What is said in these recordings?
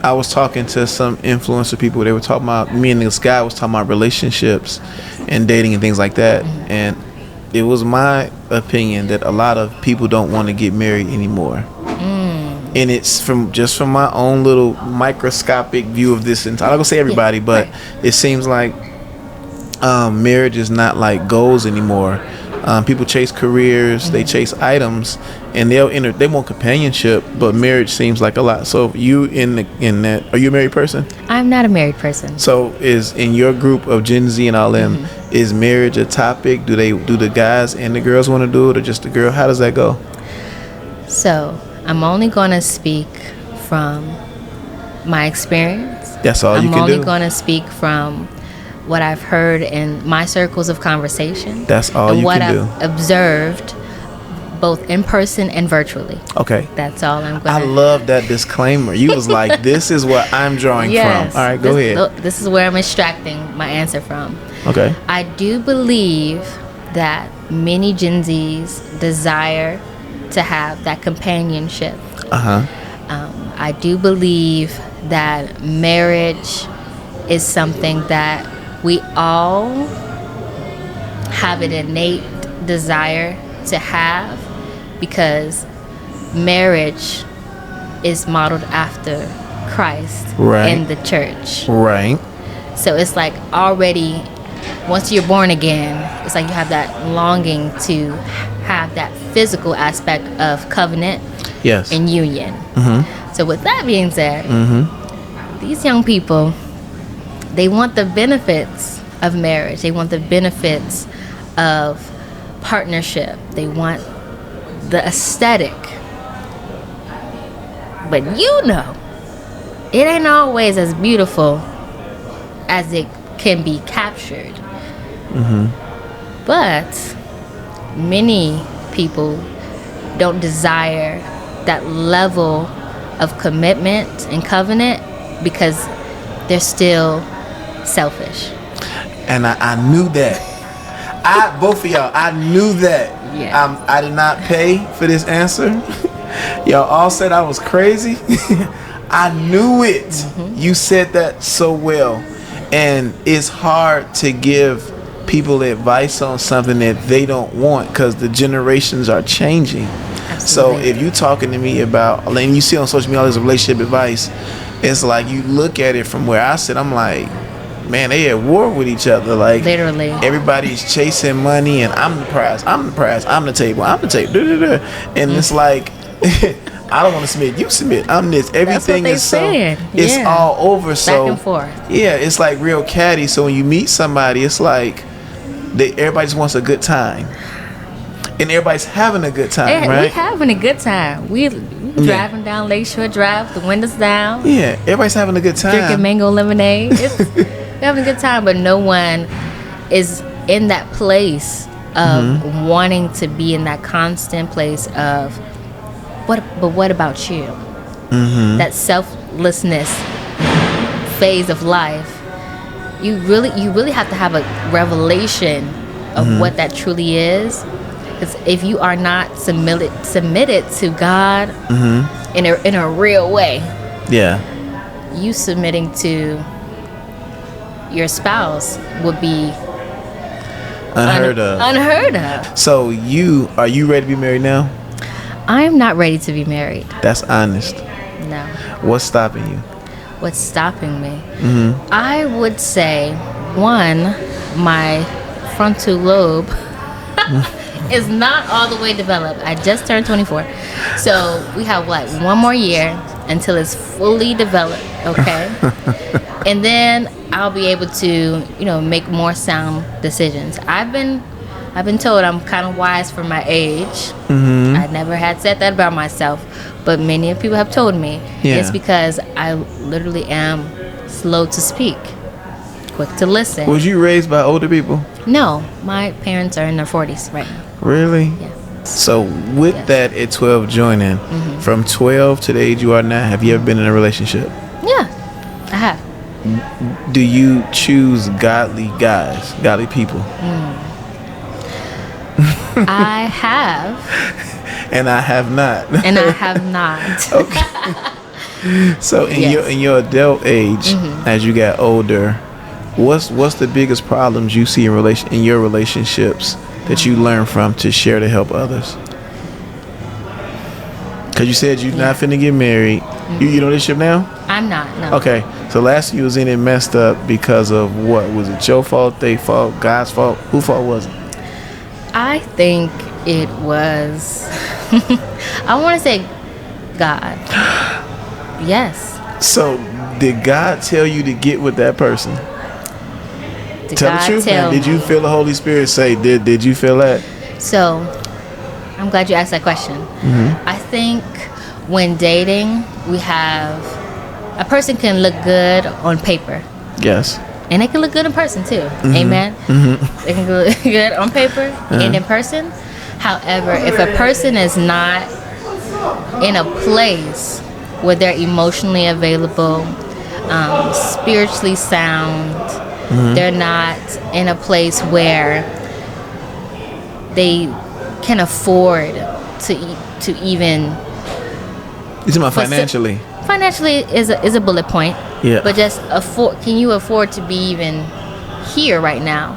I was talking to some influencer people. They were talking about, me and this guy was talking about relationships and dating and things like that. And it was my opinion that a lot of people don't want to get married anymore. And it's from my own little microscopic view of this entire. I'm not gonna say everybody, but it seems like marriage is not like goals anymore. People chase careers, they chase items, and they want companionship, but marriage seems like a lot. So you in that, are you a married person? I'm not a married person. So is in your group of Gen Z and all them, is marriage a topic? Do the guys and the girls want to do it, or just the girl? How does that go? So I'm only going to speak from my experience. That's all you can do. I'm only going to speak from what I've heard in my circles of conversation. That's all you can do. And what I've observed, both in person and virtually. Okay. That's all I'm going to. I love that disclaimer. You was like, this is what I'm drawing from. All right, go ahead. This is where I'm extracting my answer from. Okay. I do believe that many Gen Zs desire to have that companionship. I do believe that marriage is something that we all have an innate desire to have, because marriage is modeled after Christ in the church. Right. So it's like already, once you're born again, it's like you have that longing to have that physical aspect of covenant and union. So with that being said, these young people, they want the benefits of marriage. They want the benefits of partnership. They want the aesthetic. But it ain't always as beautiful as it can be captured. But many people don't desire that level of commitment and covenant because they're still selfish. And I knew that. Both of y'all, I knew that. Yeah. I did not pay for this answer. Y'all all said I was crazy. I knew it. You said that so well. And it's hard to give people advice on something that they don't want, because the generations are changing. Absolutely. So if you talking to me about, and you see on social media all this relationship advice, it's like you look at it from where I sit, I'm like, man, they at war with each other. Like, literally, everybody's chasing money, and I'm the prize, I'm the table, and it's like, I don't want to submit, you submit, I'm this. Everything is saying. It's all over. So back and forth. Yeah, it's like real catty. So when you meet somebody, it's like everybody just wants a good time, and everybody's having a good time, right? We're having a good time. We driving down Lakeshore Drive, the windows down. Yeah, everybody's having a good time. Drinking mango lemonade. We're having a good time, but no one is in that place of wanting to be in that constant place of what about you? That selflessness phase of life. You really have to have a revelation of what that truly is. Because if you are not submitted to God in a real way, you submitting to your spouse would be unheard of. So are you ready to be married now? I am not ready to be married. That's honest. No. What's stopping you? What's stopping me? I would say, one, my frontal lobe is not all the way developed. I just turned 24. So we have one more year until it's fully developed, okay? And then I'll be able to, make more sound decisions. I've been told I'm kind of wise for my age. I never had said that about myself, but many people have told me. It's because I literally am slow to speak, quick to listen. Was you raised by older people? No, my parents are in their 40s right now. Really? Yeah. So with that at 12 joining, from 12 to the age you are now, have you ever been in a relationship? Yeah, I have. Do you choose godly guys, godly people? I have. And I have not. And I have not. Okay. So in your adult age, as you got older, what's the biggest problems you see in your relationships that you learn from to share to help others? Because you said you're not finna get married. You know this shit now? I'm not, no. Okay, so last you was in it messed up because of what? Was it your fault, their fault, God's fault? Whose fault was it? I think it was, I want to say God. Yes. So did God tell you to get with that person? Tell the truth, man. Did you feel the Holy Spirit say, did you feel that? So, I'm glad you asked that question. I think when dating, a person can look good on paper. Yes. And they can look good in person too. Amen? They can look good on paper and in person. However, if a person is not in a place where they're emotionally available, spiritually sound, they're not in a place where they can afford to even. You talking about financially? Financially is a bullet point. Yeah. But just can you afford to be even here right now,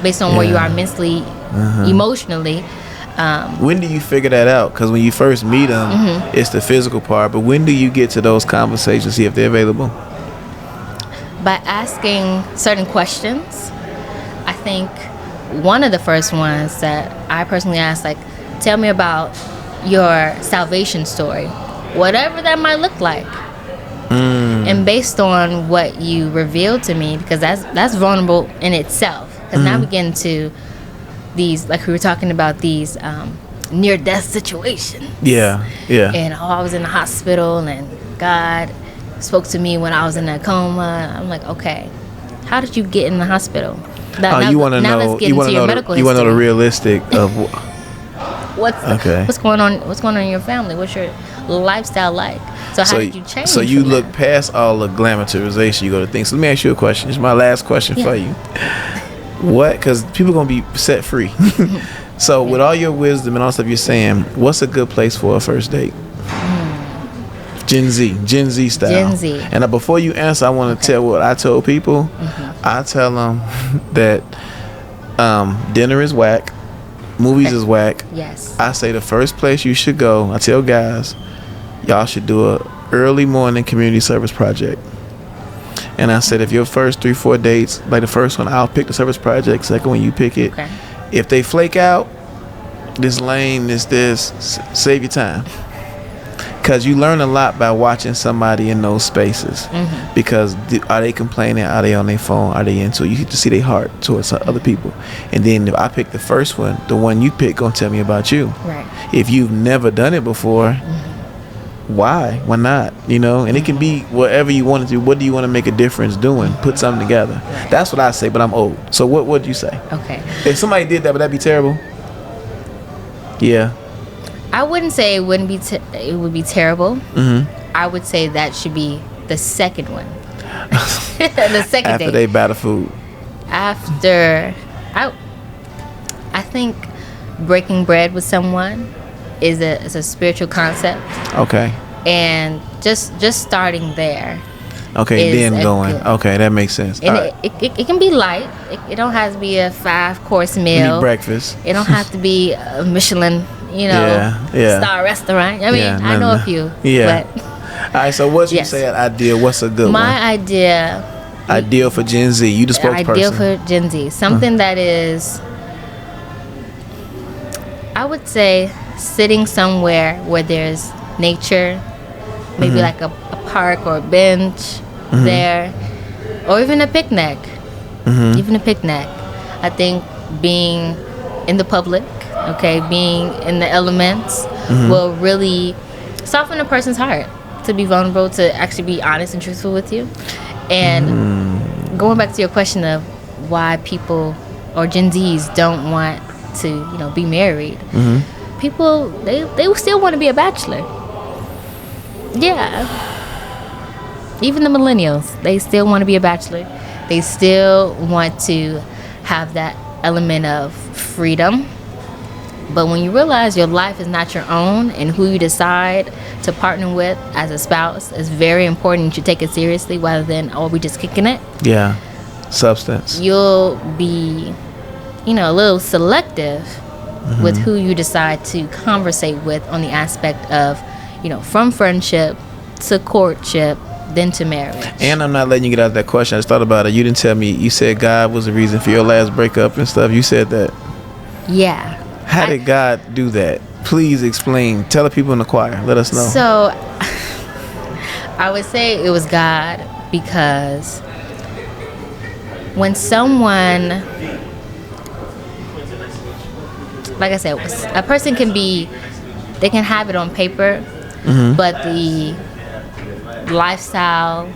based on where you are mentally, emotionally? When do you figure that out? Because when you first meet them, it's the physical part. But when do you get to those conversations, see if they're available? By asking certain questions. I think one of the first ones that I personally asked, like, tell me about your salvation story, whatever that might look like. And based on what you revealed to me, because that's vulnerable in itself. Because now we get into these, like we were talking about, these near-death situations. Yeah. And I was in the hospital, and God spoke to me when I was in a coma. I'm like, okay, how did you get in the hospital? You want to know? You want to know the realistic of what's going on? What's going on in your family? What's your lifestyle like? So how did you change? So you look past all the glamourization. You go to things. So let me ask you a question. This is my last question for you. What? Because people gonna be set free. So with all your wisdom and all stuff you're saying, what's a good place for a first date? Gen Z style. Gen Z. And before you answer, I want to tell what I told people. I tell them that dinner is whack, movies is whack. Yes. I say the first place you should go, I tell guys, y'all should do a early morning community service project. And I said, if your first 3-4 dates, like the first one, I'll pick the service project. Second one, you pick it. Okay. If they flake out, this lame, this, save your time. Because you learn a lot by watching somebody in those spaces. Because are they complaining? Are they on their phone? Are they into it? You get to see their heart towards other people. And then if I pick the first one, the one you pick gonna tell me about you. Right. If you've never done it before, why not? And it can be whatever you want to do. What do you want to make a difference doing? Put something together. That's what I say, but I'm old. So what would you say? Okay. If somebody did that, would that be terrible? Yeah. I wouldn't say it would be terrible. I would say that should be the second one. The second after date. they buy the food. After, I think breaking bread with someone is a spiritual concept. Okay. And just starting there. Okay, then going. Okay, that makes sense. And it can be light. It don't have to be a 5-course meal. You need breakfast. It don't have to be a Michelin, star restaurant. I mean, I know a few. Yeah. But all right, so what you say an ideal? What's a good one? My ideal for Gen Z. You the spokesperson. Ideal for Gen Z. Something that is, I would say, sitting somewhere where there's nature, maybe like a park or a bench there, or even a picnic. Even a picnic. I think being in the public, being in the elements will really soften a person's heart to be vulnerable, to actually be honest and truthful with you. And going back to your question of why people or Gen Zs don't want to, be married. People, they still want to be a bachelor. Yeah. Even the millennials, they still want to be a bachelor. They still want to have that element of freedom But when you realize your life is not your own, and who you decide to partner with as a spouse is very important, you should take it seriously rather than, oh, we just kicking it. Yeah. Substance. You'll be, a little selective with who you decide to conversate with on the aspect of, from friendship to courtship, then to marriage. And I'm not letting you get out of that question. I just thought about it. You didn't tell me. You said God was the reason for your last breakup and stuff. You said that. Yeah. How did God do that? Please explain. Tell the people in the choir. Let us know. So, I would say it was God, because when someone, like I said, a person they can have it on paper, but the lifestyle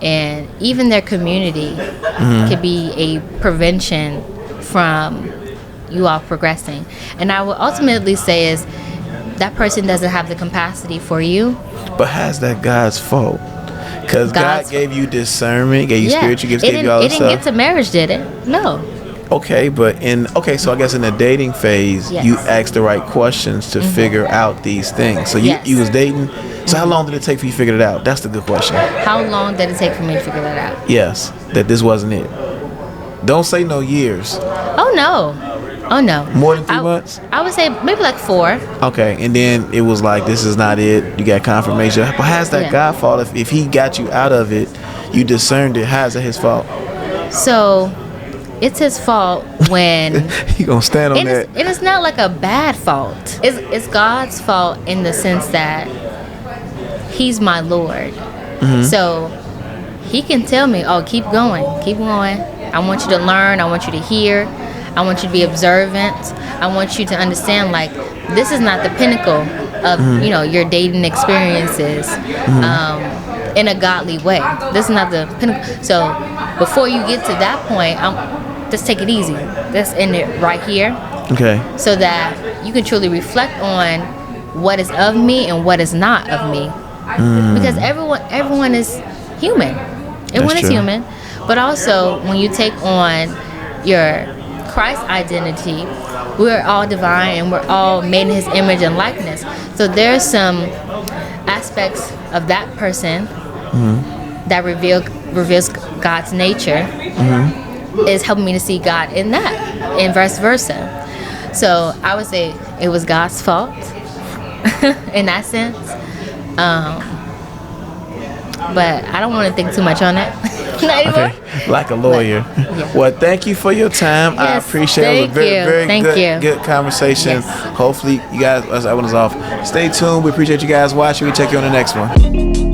and even their community could be a prevention from you all progressing. And I would ultimately say is that person doesn't have the capacity for you. But how's that God's fault? Because God gave you discernment, gave you spiritual gifts, gave you all this stuff. It didn't get to marriage, did it? No. Okay, but so I guess in the dating phase, you asked the right questions to figure out these things. So you was dating. So how long did it take for you to figure it out? That's the good question. How long did it take for me to figure that out? Yes, that this wasn't it. Don't say no years. Oh, no. More than 3 months? I would say maybe like 4. Okay, and then it was like, this is not it. You got confirmation. But how's that God's fault? If he got you out of it, you discerned it, how's that his fault? So, it's his fault when... He gonna stand on that. It is not like a bad fault. It's God's fault in the sense that he's my Lord. So, he can tell me, oh, keep going. I want you to learn. I want you to hear. I want you to be observant. I want you to understand, like, this is not the pinnacle of, your dating experiences in a godly way. This is not the pinnacle. So before you get to that point, just take it easy. Let's end it right here. Okay. So that you can truly reflect on what is of me and what is not of me. Because everyone is human. Everyone is human. But also, when you take on your Christ identity, we're all divine and we're all made in his image and likeness. So there's some aspects of that person that reveals God's nature, is helping me to see God in that, and vice versa. So I would say it was God's fault in that sense. But I don't want to think too much on it. Okay, like a lawyer. Well, thank you for your time. Yes, I appreciate it. It was a very, very good conversation. Yes. Hopefully, you guys, as I was off, stay tuned. We appreciate you guys watching. We check you on the next one.